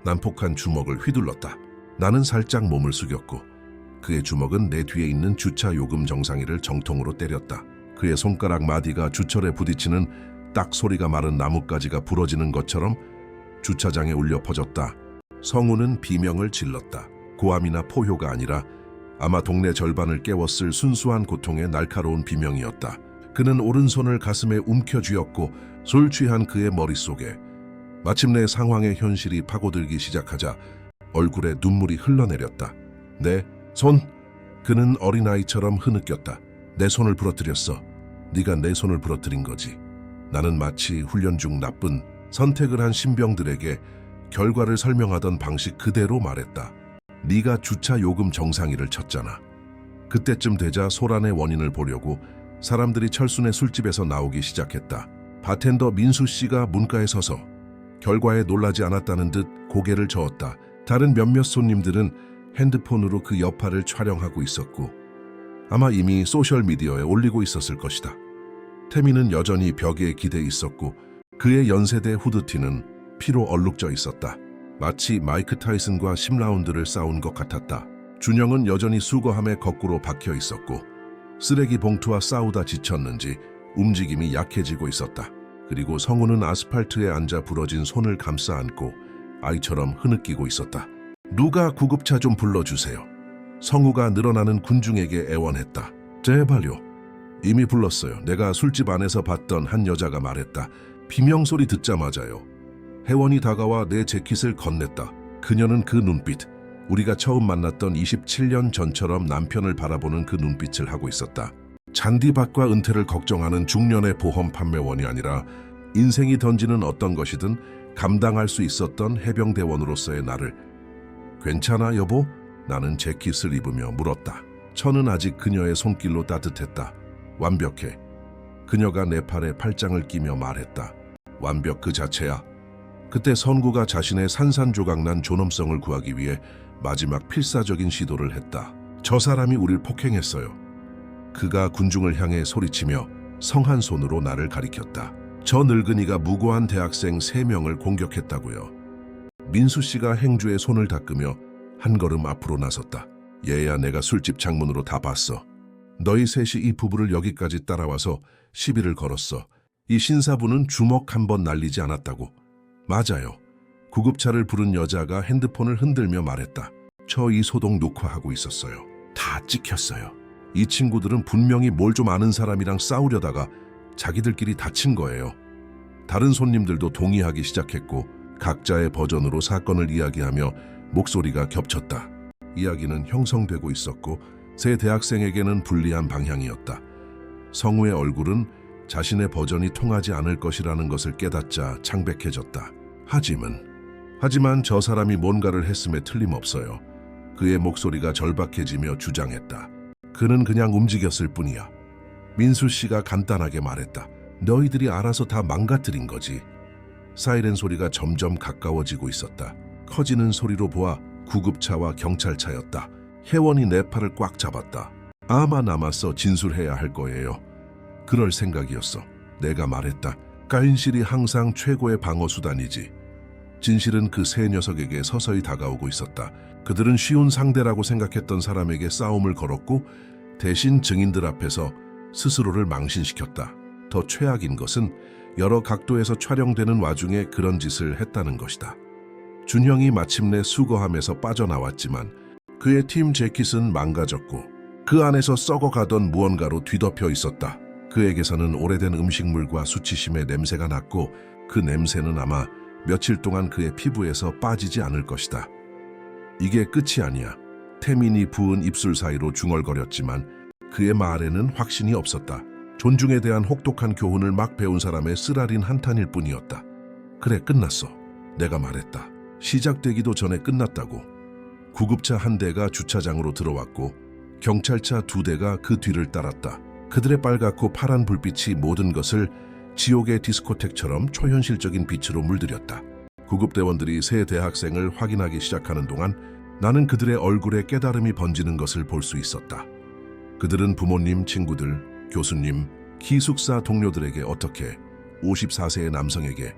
난폭한 주먹을 휘둘렀다. 나는 살짝 몸을 숙였고 그의 주먹은 내 뒤에 있는 주차 요금 정상이를 정통으로 때렸다. 그의 손가락 마디가 주철에 부딪히는 딱 소리가 마른 나뭇가지가 부러지는 것처럼 주차장에 울려 퍼졌다. 성우는 비명을 질렀다. 고함이나 포효가 아니라 아마 동네 절반을 깨웠을 순수한 고통의 날카로운 비명이었다. 그는 오른손을 가슴에 움켜쥐었고 술 취한 그의 머릿속에 마침내 상황의 현실이 파고들기 시작하자 얼굴에 눈물이 흘러내렸다. 내 손! 그는 어린아이처럼 흐느꼈다. 내 손을 부러뜨렸어. 네가 내 손을 부러뜨린 거지. 나는 마치 훈련 중 나쁜 선택을 한 신병들에게 결과를 설명하던 방식 그대로 말했다. 네가 주차 요금 정상이를 쳤잖아. 그때쯤 되자 소란의 원인을 보려고 사람들이 철순의 술집에서 나오기 시작했다. 바텐더 민수 씨가 문가에 서서 결과에 놀라지 않았다는 듯 고개를 저었다. 다른 몇몇 손님들은 핸드폰으로 그 여파를 촬영하고 있었고 아마 이미 소셜미디어에 올리고 있었을 것이다. 태민은 여전히 벽에 기대 있었고 그의 연세대 후드티는 피로 얼룩져 있었다. 마치 마이크 타이슨과 10라운드를 싸운 것 같았다. 준영은 여전히 수거함에 거꾸로 박혀 있었고 쓰레기 봉투와 싸우다 지쳤는지 움직임이 약해지고 있었다. 그리고 성우는 아스팔트에 앉아 부러진 손을 감싸 안고 아이처럼 흐느끼고 있었다. 누가 구급차 좀 불러주세요. 성우가 늘어나는 군중에게 애원했다. 제발요. 이미 불렀어요. 내가 술집 안에서 봤던 한 여자가 말했다. 비명소리 듣자마자요. 해원이 다가와 내 재킷을 건넸다. 그녀는 그 눈빛, 우리가 처음 만났던 27년 전처럼 남편을 바라보는 그 눈빛을 하고 있었다. 잔디밭과 은퇴를 걱정하는 중년의 보험 판매원이 아니라 인생이 던지는 어떤 것이든 감당할 수 있었던 해병대원으로서의 나를. 괜찮아 여보? 나는 재킷을 입으며 물었다. 천은 아직 그녀의 손길로 따뜻했다. 완벽해. 그녀가 내 팔에 팔짱을 끼며 말했다. 완벽 그 자체야. 그때 선구가 자신의 산산조각난 존엄성을 구하기 위해 마지막 필사적인 시도를 했다. 저 사람이 우릴 폭행했어요. 그가 군중을 향해 소리치며 성한 손으로 나를 가리켰다. 저 늙은이가 무고한 대학생 3명을 공격했다고요. 민수 씨가 행주의 손을 닦으며 한 걸음 앞으로 나섰다. 얘야 내가 술집 창문으로 다 봤어. 너희 셋이 이 부부를 여기까지 따라와서 시비를 걸었어. 이 신사부는 주먹 한 번 날리지 않았다고. 맞아요. 구급차를 부른 여자가 핸드폰을 흔들며 말했다. 저 이 소동 녹화하고 있었어요. 다 찍혔어요. 이 친구들은 분명히 뭘 좀 아는 사람이랑 싸우려다가 자기들끼리 다친 거예요. 다른 손님들도 동의하기 시작했고 각자의 버전으로 사건을 이야기하며 목소리가 겹쳤다. 이야기는 형성되고 있었고 세 대학생에게는 불리한 방향이었다. 성우의 얼굴은 자신의 버전이 통하지 않을 것이라는 것을 깨닫자 창백해졌다. 하지만 저 사람이 뭔가를 했음에 틀림없어요. 그의 목소리가 절박해지며 주장했다. 그는 그냥 움직였을 뿐이야. 민수 씨가 간단하게 말했다. 너희들이 알아서 다 망가뜨린 거지. 사이렌 소리가 점점 가까워지고 있었다. 커지는 소리로 보아 구급차와 경찰차였다. 혜원이 내 팔을 꽉 잡았다. 아마 남아서 진술해야 할 거예요. 그럴 생각이었어. 내가 말했다. 가인실이 항상 최고의 방어수단이지. 진실은 그 세 녀석에게 서서히 다가오고 있었다. 그들은 쉬운 상대라고 생각했던 사람에게 싸움을 걸었고 대신 증인들 앞에서 스스로를 망신시켰다. 더 최악인 것은 여러 각도에서 촬영되는 와중에 그런 짓을 했다는 것이다. 준형이 마침내 수거함에서 빠져나왔지만 그의 팀 재킷은 망가졌고 그 안에서 썩어가던 무언가로 뒤덮여 있었다. 그에게서는 오래된 음식물과 수치심의 냄새가 났고 그 냄새는 아마 며칠 동안 그의 피부에서 빠지지 않을 것이다. 이게 끝이 아니야. 태민이 부은 입술 사이로 중얼거렸지만 그의 말에는 확신이 없었다. 존중에 대한 혹독한 교훈을 막 배운 사람의 쓰라린 한탄일 뿐이었다. 그래 끝났어. 내가 말했다. 시작되기도 전에 끝났다고. 구급차 한 대가 주차장으로 들어왔고 경찰차 2대가 그 뒤를 따랐다. 그들의 빨갛고 파란 불빛이 모든 것을 지옥의 디스코텍처럼 초현실적인 빛으로 물들였다. 구급대원들이 세 대학생을 확인하기 시작하는 동안 나는 그들의 얼굴에 깨달음이 번지는 것을 볼 수 있었다. 그들은 부모님, 친구들, 교수님, 기숙사 동료들에게 어떻게 54세의 남성에게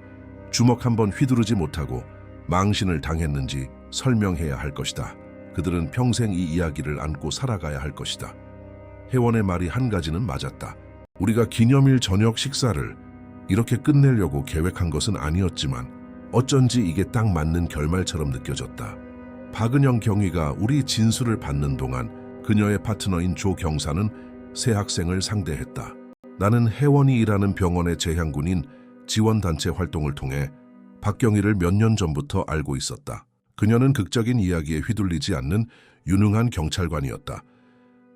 주먹 한 번 휘두르지 못하고 망신을 당했는지 설명해야 할 것이다. 그들은 평생 이 이야기를 안고 살아가야 할 것이다. 혜원의 말이 한 가지는 맞았다. 우리가 기념일 저녁 식사를 이렇게 끝내려고 계획한 것은 아니었지만 어쩐지 이게 딱 맞는 결말처럼 느껴졌다. 박은영 경위가 우리 진술을 받는 동안 그녀의 파트너인 조 경사는 세 학생을 상대했다. 나는 혜원이 일하는 병원의 재향군인 지원단체 활동을 통해 박경희를 몇 년 전부터 알고 있었다. 그녀는 극적인 이야기에 휘둘리지 않는 유능한 경찰관이었다.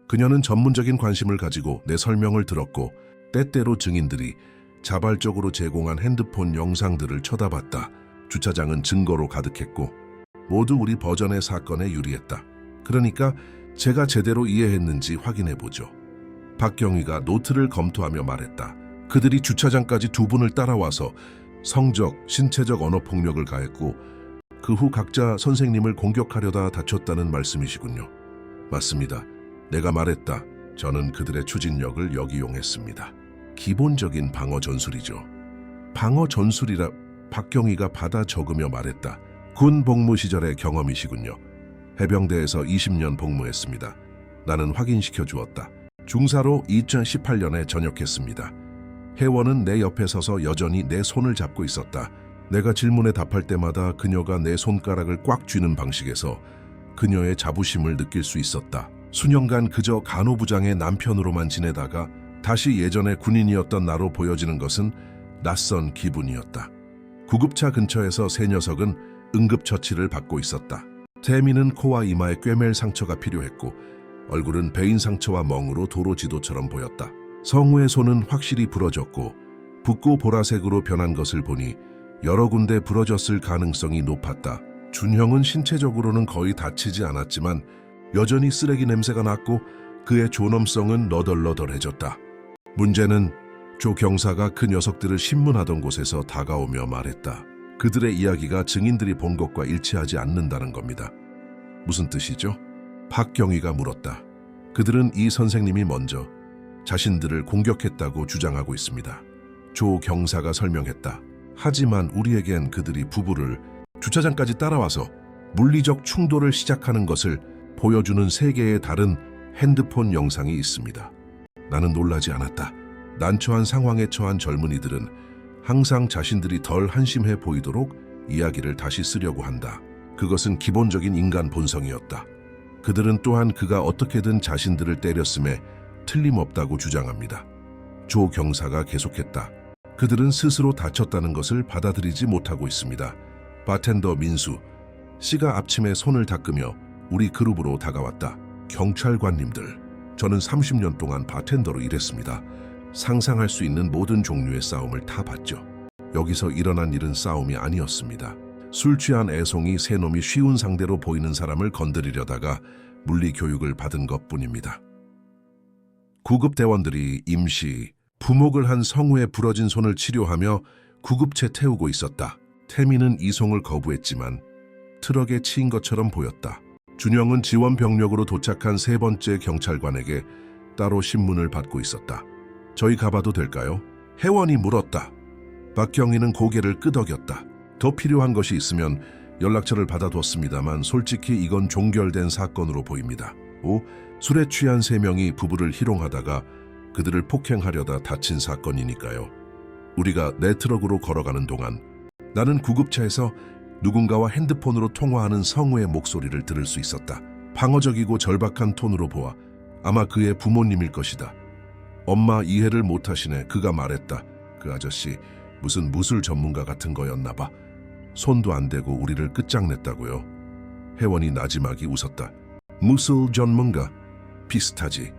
그녀는 전문적인 관심을 가지고 내 설명을 들었고 때때로 증인들이 자발적으로 제공한 핸드폰 영상들을 쳐다봤다. 주차장은 증거로 가득했고 모두 우리 버전의 사건에 유리했다. 그러니까 제가 제대로 이해했는지 확인해보죠. 박경희가 노트를 검토하며 말했다. 그들이 주차장까지 2분을 따라와서 성적, 신체적 언어폭력을 가했고 그 후 각자 선생님을 공격하려다 다쳤다는 말씀이시군요. 맞습니다. 내가 말했다. 저는 그들의 추진력을 역이용했습니다. 기본적인 방어 전술이죠. 방어 전술이라 박경희가 받아 적으며 말했다. 군 복무 시절의 경험이시군요. 해병대에서 20년 복무했습니다. 나는 확인시켜 주었다. 중사로 2018년에 전역했습니다. 혜원은 내 옆에 서서 여전히 내 손을 잡고 있었다. 내가 질문에 답할 때마다 그녀가 내 손가락을 꽉 쥐는 방식에서 그녀의 자부심을 느낄 수 있었다. 수년간 그저 간호부장의 남편으로만 지내다가 다시 예전의 군인이었던 나로 보여지는 것은 낯선 기분이었다. 구급차 근처에서 세 녀석은 응급처치를 받고 있었다. 태민은 코와 이마에 꿰맬 상처가 필요했고 얼굴은 베인 상처와 멍으로 도로 지도처럼 보였다. 성우의 손은 확실히 부러졌고 붓고 보라색으로 변한 것을 보니 여러 군데 부러졌을 가능성이 높았다. 준형은 신체적으로는 거의 다치지 않았지만 여전히 쓰레기 냄새가 났고 그의 존엄성은 너덜너덜해졌다. 문제는 조 경사가 그 녀석들을 신문하던 곳에서 다가오며 말했다. 그들의 이야기가 증인들이 본 것과 일치하지 않는다는 겁니다. 무슨 뜻이죠? 박경희가 물었다. 그들은 이 선생님이 먼저 자신들을 공격했다고 주장하고 있습니다. 조 경사가 설명했다. 하지만 우리에겐 그들이 부부를 주차장까지 따라와서 물리적 충돌을 시작하는 것을 보여주는 세 개의 다른 핸드폰 영상이 있습니다. 나는 놀라지 않았다. 난처한 상황에 처한 젊은이들은 항상 자신들이 덜 한심해 보이도록 이야기를 다시 쓰려고 한다. 그것은 기본적인 인간 본성이었다. 그들은 또한 그가 어떻게든 자신들을 때렸음에 틀림없다고 주장합니다. 조 경사가 계속했다. 그들은 스스로 다쳤다는 것을 받아들이지 못하고 있습니다. 바텐더 민수 씨가 앞침에 손을 닦으며 우리 그룹으로 다가왔다. 경찰관님들, 저는 30년 동안 바텐더로 일했습니다. 상상할 수 있는 모든 종류의 싸움을 다 봤죠. 여기서 일어난 일은 싸움이 아니었습니다. 술 취한 애송이 세 놈이 쉬운 상대로 보이는 사람을 건드리려다가 물리 교육을 받은 것뿐입니다. 구급대원들이 임시 부목을 한 성우의 부러진 손을 치료하며 구급차 태우고 있었다. 태민은 이송을 거부했지만 트럭에 치인 것처럼 보였다. 준영은 지원 병력으로 도착한 세 번째 경찰관에게 따로 신문을 받고 있었다. 저희 가봐도 될까요? 혜원이 물었다. 박경희는 고개를 끄덕였다. 더 필요한 것이 있으면 연락처를 받아뒀습니다만 솔직히 이건 종결된 사건으로 보입니다. 술에 취한 세 명이 부부를 희롱하다가 그들을 폭행하려다 다친 사건이니까요. 우리가 내 트럭으로 걸어가는 동안 나는 구급차에서 누군가와 핸드폰으로 통화하는 성우의 목소리를 들을 수 있었다. 방어적이고 절박한 톤으로 보아 아마 그의 부모님일 것이다. 엄마 이해를 못하시네. 그가 말했다. 그 아저씨 무슨 무술 전문가 같은 거였나 봐. 손도 안 대고 우리를 끝장냈다고요. 혜원이 나지막이 웃었다. 무술 전문가? 비슷하지.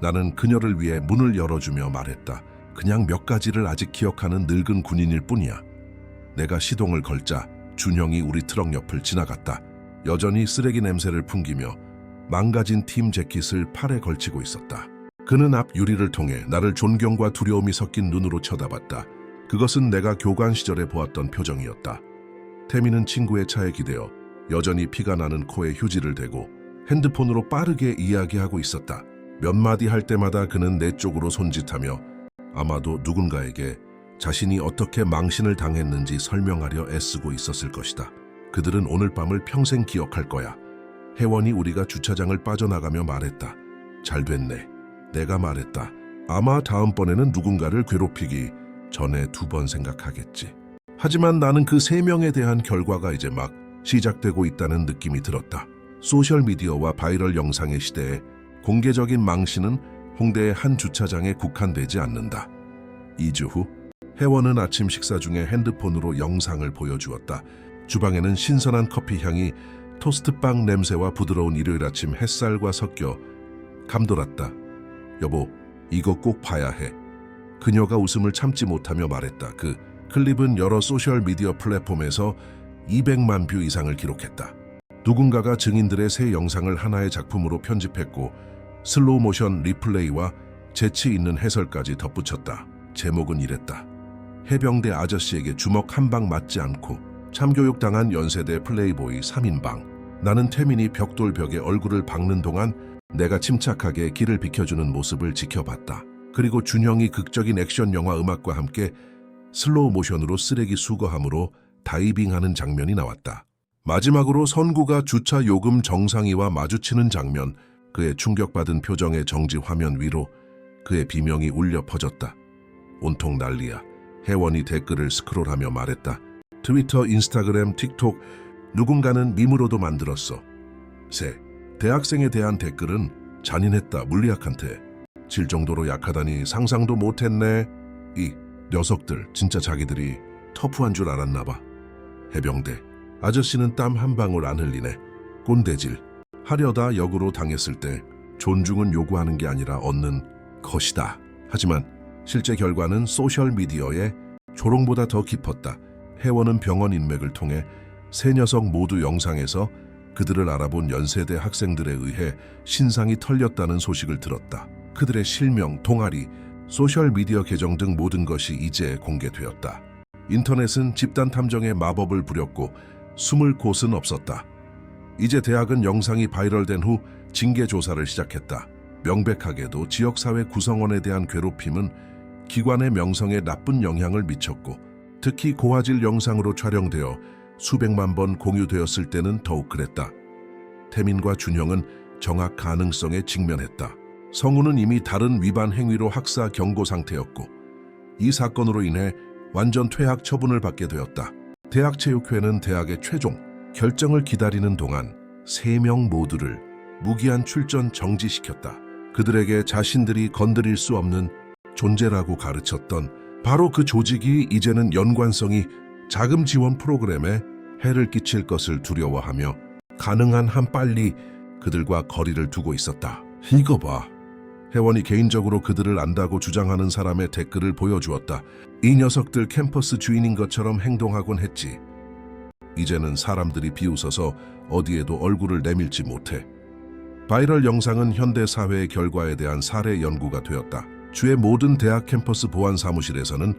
나는 그녀를 위해 문을 열어주며 말했다. 그냥 몇 가지를 아직 기억하는 늙은 군인일 뿐이야. 내가 시동을 걸자 준형이 우리 트럭 옆을 지나갔다. 여전히 쓰레기 냄새를 풍기며 망가진 팀 재킷을 팔에 걸치고 있었다. 그는 앞 유리를 통해 나를 존경과 두려움이 섞인 눈으로 쳐다봤다. 그것은 내가 교관 시절에 보았던 표정이었다. 태민은 친구의 차에 기대어 여전히 피가 나는 코에 휴지를 대고 핸드폰으로 빠르게 이야기하고 있었다. 몇 마디 할 때마다 그는 내 쪽으로 손짓하며 아마도 누군가에게 자신이 어떻게 망신을 당했는지 설명하려 애쓰고 있었을 것이다. 그들은 오늘 밤을 평생 기억할 거야. 혜원이 우리가 주차장을 빠져나가며 말했다. 잘 됐네. 내가 말했다. 아마 다음번에는 누군가를 괴롭히기 전에 2번 생각하겠지. 하지만 나는 그 3명에 대한 결과가 이제 막 시작되고 있다는 느낌이 들었다. 소셜미디어와 바이럴 영상의 시대에 공개적인 망신은 홍대의 한 주차장에 국한되지 않는다. 2주 후 혜원은 아침 식사 중에 핸드폰으로 영상을 보여주었다. 주방에는 신선한 커피 향이 토스트빵 냄새와 부드러운 일요일 아침 햇살과 섞여 감돌았다. 여보, 이거 꼭 봐야 해. 그녀가 웃음을 참지 못하며 말했다. 그 클립은 여러 소셜미디어 플랫폼에서 200만 뷰 이상을 기록했다. 누군가가 증인들의 새 영상을 하나의 작품으로 편집했고 슬로우 모션 리플레이와 재치 있는 해설까지 덧붙였다. 제목은 이랬다. 해병대 아저씨에게 주먹 한 방 맞지 않고 참교육당한 연세대 플레이보이 3인방. 나는 태민이 벽돌벽에 얼굴을 박는 동안 내가 침착하게 길을 비켜주는 모습을 지켜봤다. 그리고 준형이 극적인 액션 영화 음악과 함께 슬로우 모션으로 쓰레기 수거함으로 다이빙하는 장면이 나왔다. 마지막으로 선구가 주차 요금 정상이와 마주치는 장면, 그의 충격받은 표정의 정지 화면 위로 그의 비명이 울려 퍼졌다. 온통 난리야. 혜원이 댓글을 스크롤하며 말했다. 트위터, 인스타그램, 틱톡, 누군가는 밈으로도 만들었어. 대학생에 대한 댓글은 잔인했다. 물리학한테. 질 정도로 약하다니 상상도 못했네. 이 녀석들 진짜 자기들이 터프한 줄 알았나 봐. 해병대 아저씨는 땀 한 방울 안 흘리네. 꼰대질 하려다 역으로 당했을 때 존중은 요구하는 게 아니라 얻는 것이다. 하지만 실제 결과는 소셜미디어의 조롱보다 더 깊었다. 혜원은 병원 인맥을 통해 세 녀석 모두 영상에서 그들을 알아본 연세대 학생들에 의해 신상이 털렸다는 소식을 들었다. 그들의 실명, 동아리, 소셜미디어 계정 등 모든 것이 이제 공개되었다. 인터넷은 집단 탐정의 마법을 부렸고 숨을 곳은 없었다. 이제 대학은 영상이 바이럴된 후 징계 조사를 시작했다. 명백하게도 지역사회 구성원에 대한 괴롭힘은 기관의 명성에 나쁜 영향을 미쳤고, 특히 고화질 영상으로 촬영되어 수백만 번 공유되었을 때는 더욱 그랬다. 태민과 준형은 정학 가능성에 직면했다. 성우는 이미 다른 위반 행위로 학사 경고 상태였고, 이 사건으로 인해 완전 퇴학 처분을 받게 되었다. 대학체육회는 대학의 최종 결정을 기다리는 동안 3명 모두를 무기한 출전 정지시켰다. 그들에게 자신들이 건드릴 수 없는 존재라고 가르쳤던 바로 그 조직이 이제는 연관성이 자금 지원 프로그램에 해를 끼칠 것을 두려워하며 가능한 한 빨리 그들과 거리를 두고 있었다. 이거 봐. 혜원이 개인적으로 그들을 안다고 주장하는 사람의 댓글을 보여주었다. 이 녀석들 캠퍼스 주인인 것처럼 행동하곤 했지. 이제는 사람들이 비웃어서 어디에도 얼굴을 내밀지 못해. 바이럴 영상은 현대 사회의 결과에 대한 사례 연구가 되었다. 주의 모든 대학 캠퍼스 보안 사무실에서는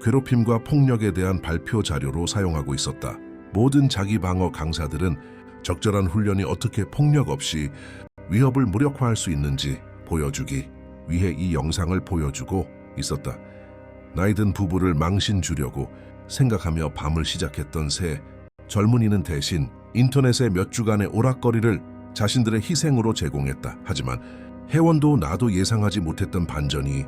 괴롭힘과 폭력에 대한 발표 자료로 사용하고 있었다. 모든 자기 방어 강사들은 적절한 훈련이 어떻게 폭력 없이 위협을 무력화할 수 있는지 보여주기 위해 이 영상을 보여주고 있었다. 나이든 부부를 망신 주려고 생각하며 밤을 시작했던 새 젊은이는 대신 인터넷의 몇 주간의 오락거리를 자신들의 희생으로 제공했다. 하지만 혜원도 나도 예상하지 못했던 반전이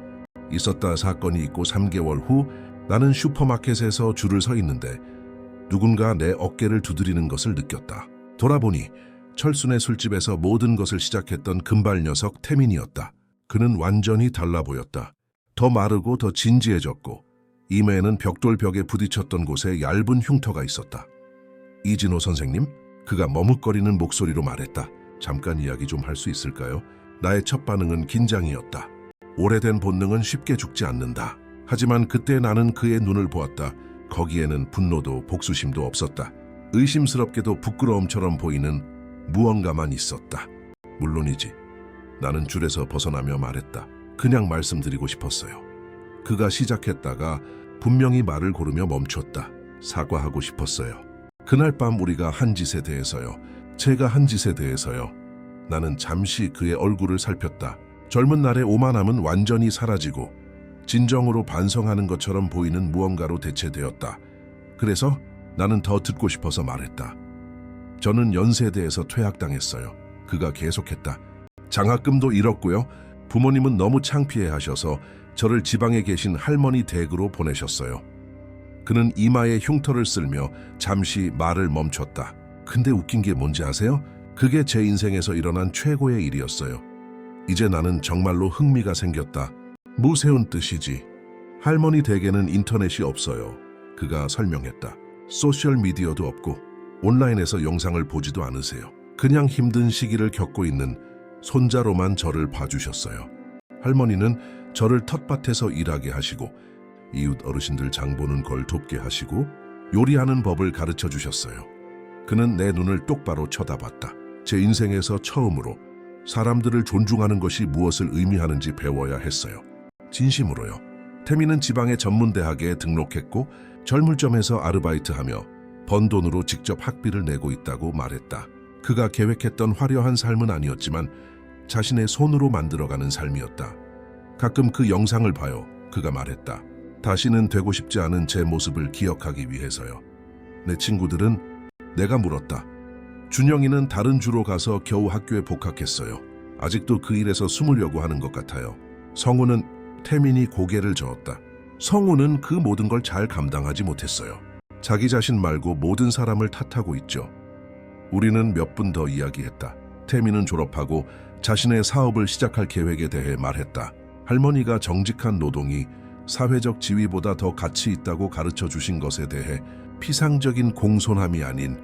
있었다. 사건이 있고 3개월 후 나는 슈퍼마켓에서 줄을 서 있는데 누군가 내 어깨를 두드리는 것을 느꼈다. 돌아보니 철순의 술집에서 모든 것을 시작했던 금발 녀석 태민이었다. 그는 완전히 달라 보였다. 더 마르고 더 진지해졌고 이마에는 벽돌벽에 부딪혔던 곳에 얇은 흉터가 있었다. 이진호 선생님? 그가 머뭇거리는 목소리로 말했다. 잠깐 이야기 좀 할 수 있을까요? 나의 첫 반응은 긴장이었다. 오래된 본능은 쉽게 죽지 않는다. 하지만 그때 나는 그의 눈을 보았다. 거기에는 분노도 복수심도 없었다. 의심스럽게도 부끄러움처럼 보이는 무언가만 있었다. 물론이지. 나는 줄에서 벗어나며 말했다. 그냥 말씀드리고 싶었어요. 그가 시작했다가 분명히 말을 고르며 멈췄다. 사과하고 싶었어요. 그날 밤 우리가 한 짓에 대해서요. 제가 한 짓에 대해서요. 나는 잠시 그의 얼굴을 살폈다. 젊은 날의 오만함은 완전히 사라지고 진정으로 반성하는 것처럼 보이는 무언가로 대체되었다. 그래서 나는 더 듣고 싶어서 말했다. 저는 연세대에서 퇴학당했어요. 그가 계속했다. 장학금도 잃었고요. 부모님은 너무 창피해하셔서 저를 지방에 계신 할머니 댁으로 보내셨어요. 그는 이마에 흉터를 쓸며 잠시 말을 멈췄다. 근데 웃긴 게 뭔지 아세요? 그게 제 인생에서 일어난 최고의 일이었어요. 이제 나는 정말로 흥미가 생겼다. 무세운 뜻이지. 할머니 댁에는 인터넷이 없어요. 그가 설명했다. 소셜미디어도 없고 온라인에서 영상을 보지도 않으세요. 그냥 힘든 시기를 겪고 있는 손자로만 저를 봐주셨어요. 할머니는 저를 텃밭에서 일하게 하시고 이웃 어르신들 장 보는 걸 돕게 하시고 요리하는 법을 가르쳐 주셨어요. 그는 내 눈을 똑바로 쳐다봤다. 제 인생에서 처음으로 사람들을 존중하는 것이 무엇을 의미하는지 배워야 했어요. 진심으로요. 태민은 지방의 전문대학에 등록했고 절물점에서 아르바이트하며 번 돈으로 직접 학비를 내고 있다고 말했다. 그가 계획했던 화려한 삶은 아니었지만 자신의 손으로 만들어가는 삶이었다. 가끔 그 영상을 봐요. 그가 말했다. 다시는 되고 싶지 않은 제 모습을 기억하기 위해서요. 내 친구들은 내가 물었다. 준영이는 다른 주로 가서 겨우 학교에 복학했어요. 아직도 그 일에서 숨으려고 하는 것 같아요. 성우는 태민이 고개를 저었다. 성우는 그 모든 걸 잘 감당하지 못했어요. 자기 자신 말고 모든 사람을 탓하고 있죠. 우리는 몇 분 더 이야기했다. 태민은 졸업하고 자신의 사업을 시작할 계획에 대해 말했다. 할머니가 정직한 노동이 사회적 지위보다 더 가치 있다고 가르쳐 주신 것에 대해 피상적인 공손함이 아닌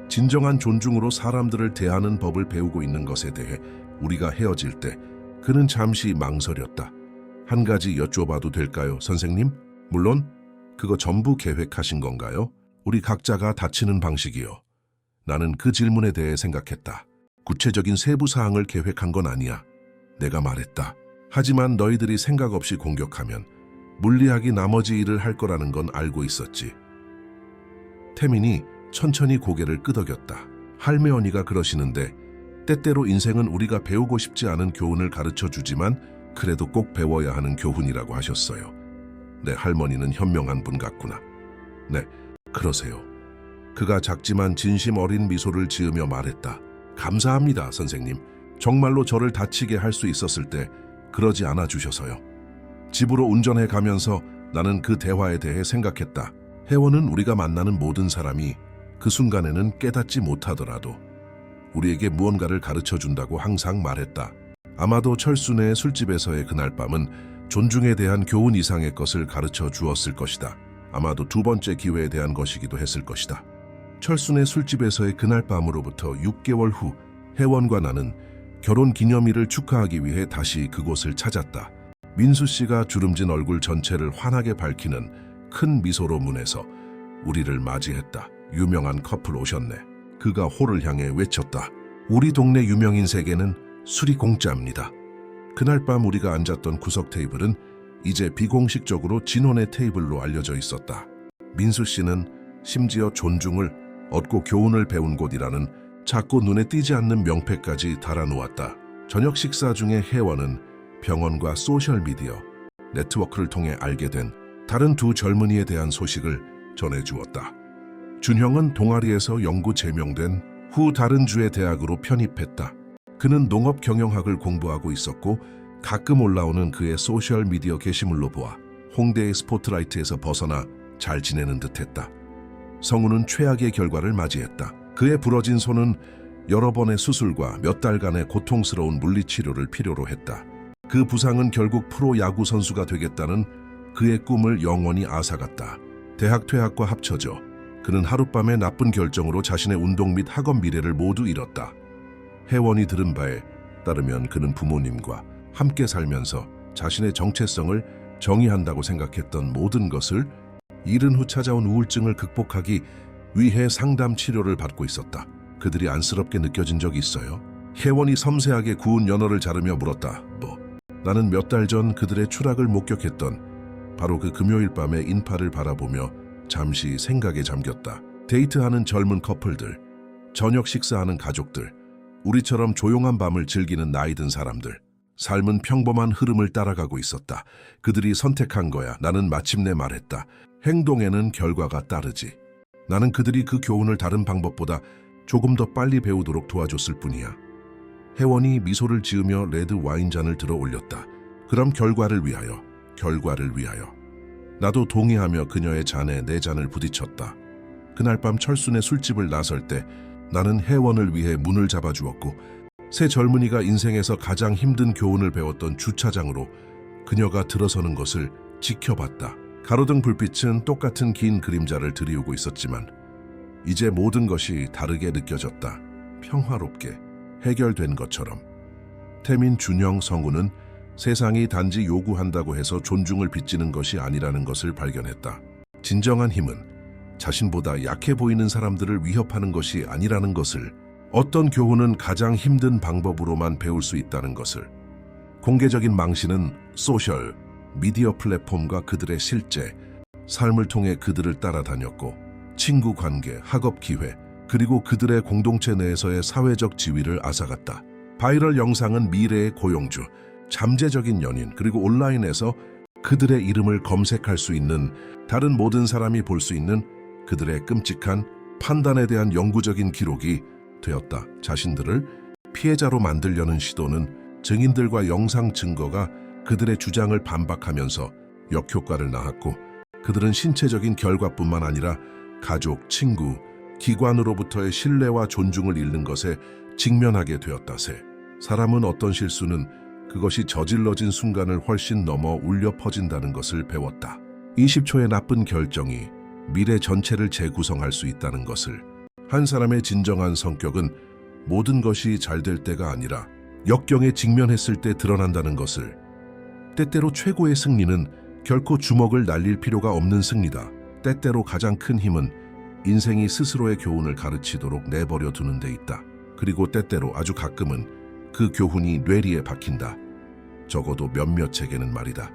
진정한 존중으로 사람들을 대하는 법을 배우고 있는 것에 대해 우리가 헤어질 때 그는 잠시 망설였다. 한 가지 여쭤봐도 될까요, 선생님? 물론 그거 전부 계획하신 건가요? 우리 각자가 다치는 방식이요. 나는 그 질문에 대해 생각했다. 구체적인 세부 사항을 계획한 건 아니야. 내가 말했다. 하지만 너희들이 생각 없이 공격하면 물리학이 나머지 일을 할 거라는 건 알고 있었지. 태민이 천천히 고개를 끄덕였다. 할매 언니가 그러시는데 때때로 인생은 우리가 배우고 싶지 않은 교훈을 가르쳐 주지만 그래도 꼭 배워야 하는 교훈이라고 하셨어요. 내 할머니는 현명한 분 같구나. 네, 그러세요. 그가 작지만 진심 어린 미소를 지으며 말했다. 감사합니다, 선생님. 정말로 저를 다치게 할 수 있었을 때 그러지 않아 주셔서요. 집으로 운전해 가면서 나는 그 대화에 대해 생각했다. 혜원은 우리가 만나는 모든 사람이 그 순간에는 깨닫지 못하더라도 우리에게 무언가를 가르쳐 준다고 항상 말했다. 아마도 철순의 술집에서의 그날 밤은 존중에 대한 교훈 이상의 것을 가르쳐 주었을 것이다. 아마도 두 번째 기회에 대한 것이기도 했을 것이다. 철순의 술집에서의 그날 밤으로부터 6개월 후 혜원과 나는 결혼 기념일을 축하하기 위해 다시 그곳을 찾았다. 민수 씨가 주름진 얼굴 전체를 환하게 밝히는 큰 미소로 문에서 우리를 맞이했다. 유명한 커플 오셨네. 그가 홀을 향해 외쳤다. 우리 동네 유명인 세계는 술이 공짜입니다. 그날 밤 우리가 앉았던 구석 테이블은 이제 비공식적으로 진혼의 테이블로 알려져 있었다. 민수 씨는 심지어 존중을 얻고 교훈을 배운 곳이라는 자꾸 눈에 띄지 않는 명패까지 달아놓았다. 저녁 식사 중에 혜원은 병원과 소셜미디어, 네트워크를 통해 알게 된 다른 두 젊은이에 대한 소식을 전해주었다. 준형은 동아리에서 영구 제명된 후 다른 주의 대학으로 편입했다. 그는 농업 경영학을 공부하고 있었고 가끔 올라오는 그의 소셜미디어 게시물로 보아 홍대의 스포트라이트에서 벗어나 잘 지내는 듯했다. 성우는 최악의 결과를 맞이했다. 그의 부러진 손은 여러 번의 수술과 몇 달간의 고통스러운 물리치료를 필요로 했다. 그 부상은 결국 프로야구 선수가 되겠다는 그의 꿈을 영원히 앗아갔다. 대학 퇴학과 합쳐져 그는 하룻밤의 나쁜 결정으로 자신의 운동 및 학업 미래를 모두 잃었다. 혜원이 들은 바에 따르면 그는 부모님과 함께 살면서 자신의 정체성을 정의한다고 생각했던 모든 것을 잃은 후 찾아온 우울증을 극복하기 위해 상담 치료를 받고 있었다. 그들이 안쓰럽게 느껴진 적이 있어요? 혜원이 섬세하게 구운 연어를 자르며 물었다. 나는 몇 달 전 그들의 추락을 목격했던 바로 그 금요일 밤의 인파를 바라보며 잠시 생각에 잠겼다. 데이트하는 젊은 커플들, 저녁 식사하는 가족들, 우리처럼 조용한 밤을 즐기는 나이든 사람들. 삶은 평범한 흐름을 따라가고 있었다. 그들이 선택한 거야. 나는 마침내 말했다. 행동에는 결과가 따르지. 나는 그들이 그 교훈을 다른 방법보다 조금 더 빨리 배우도록 도와줬을 뿐이야. 혜원이 미소를 지으며 레드 와인잔을 들어 올렸다. 그럼 결과를 위하여, 결과를 위하여. 나도 동의하며 그녀의 잔에 내 잔을 부딪혔다. 그날 밤 철순의 술집을 나설 때 나는 혜원을 위해 문을 잡아주었고 새 젊은이가 인생에서 가장 힘든 교훈을 배웠던 주차장으로 그녀가 들어서는 것을 지켜봤다. 가로등 불빛은 똑같은 긴 그림자를 들이우고 있었지만 이제 모든 것이 다르게 느껴졌다. 평화롭게 해결된 것처럼. 태민, 준형, 성우는 세상이 단지 요구한다고 해서 존중을 빚지는 것이 아니라는 것을 발견했다. 진정한 힘은 자신보다 약해 보이는 사람들을 위협하는 것이 아니라는 것을, 어떤 교훈은 가장 힘든 방법으로만 배울 수 있다는 것을. 공개적인 망신은 소셜, 미디어 플랫폼과 그들의 실제 삶을 통해 그들을 따라다녔고 친구 관계, 학업 기회, 그리고 그들의 공동체 내에서의 사회적 지위를 앗아갔다. 바이럴 영상은 미래의 고용주, 잠재적인 연인, 그리고 온라인에서 그들의 이름을 검색할 수 있는 다른 모든 사람이 볼 수 있는 그들의 끔찍한 판단에 대한 영구적인 기록이 되었다. 자신들을 피해자로 만들려는 시도는 증인들과 영상 증거가 그들의 주장을 반박하면서 역효과를 낳았고 그들은 신체적인 결과뿐만 아니라 가족, 친구, 기관으로부터의 신뢰와 존중을 잃는 것에 직면하게 되었다세. 사람은 어떤 실수는 그것이 저질러진 순간을 훨씬 넘어 울려 퍼진다는 것을 배웠다. 20초의 나쁜 결정이 미래 전체를 재구성할 수 있다는 것을. 한 사람의 진정한 성격은 모든 것이 잘 될 때가 아니라 역경에 직면했을 때 드러난다는 것을. 때때로 최고의 승리는 결코 주먹을 날릴 필요가 없는 승리다. 때때로 가장 큰 힘은 인생이 스스로의 교훈을 가르치도록 내버려 두는 데 있다. 그리고 때때로 아주 가끔은 그 교훈이 뇌리에 박힌다. 적어도 몇몇에게는 말이다.